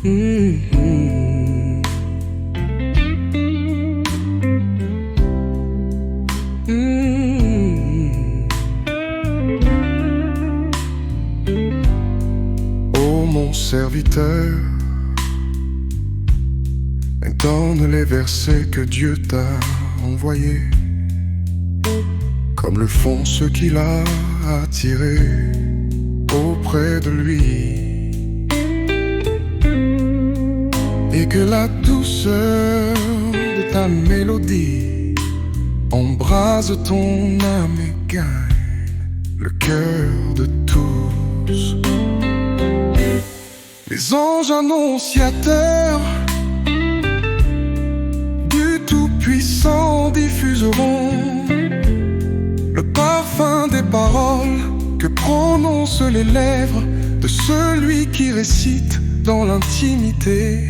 Mhm. Mhm. Ô mon serviteur, donne les versets que Dieu t'a envoyés, comme le font ceux qu'il a attirés auprès de lui, et que la douceur de ta mélodie embrase ton âme et gagne le cœur de tous. Les anges annonciateurs du Tout-Puissant diffuseront le parfum des paroles que prononcent les lèvres de celui qui récite dans l'intimité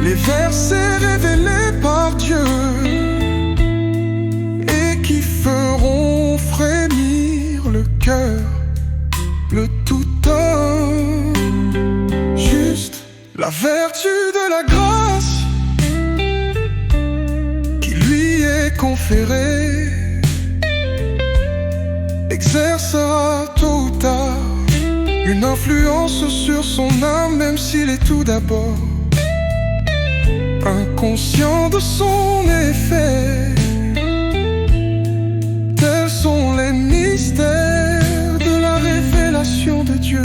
les versets révélés par Dieu, et qui feront frémir le cœur, le tout homme. Juste la vertu de la grâce qui lui est conférée exercera tôt ou tard une influence sur son âme, même s'il est tout d'abord inconscient de son effet. Tels sont les mystères de la révélation de Dieu,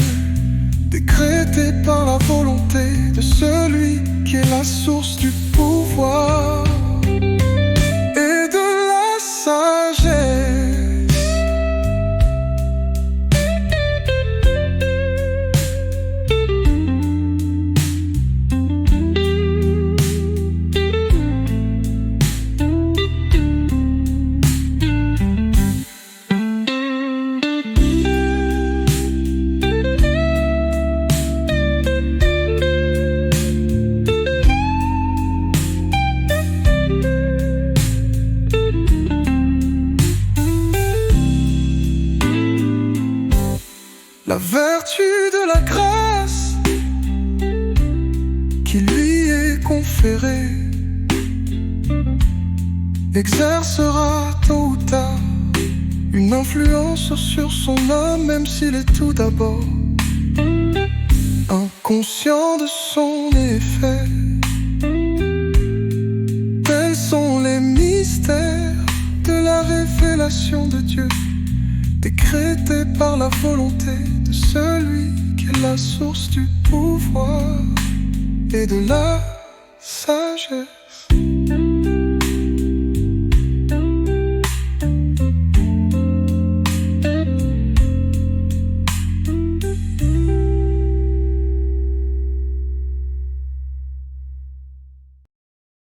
décrétés par la volonté de celui qui est la source du pouvoir et de la sagesse. La vertu de la grâce qui lui est conférée exercera tôt ou tard une influence sur son âme, même s'il est tout d'abord inconscient de son effet. Tels sont les mystères de la révélation de Dieu, décrété par la volonté de celui qui est la source du pouvoir et de la sagesse.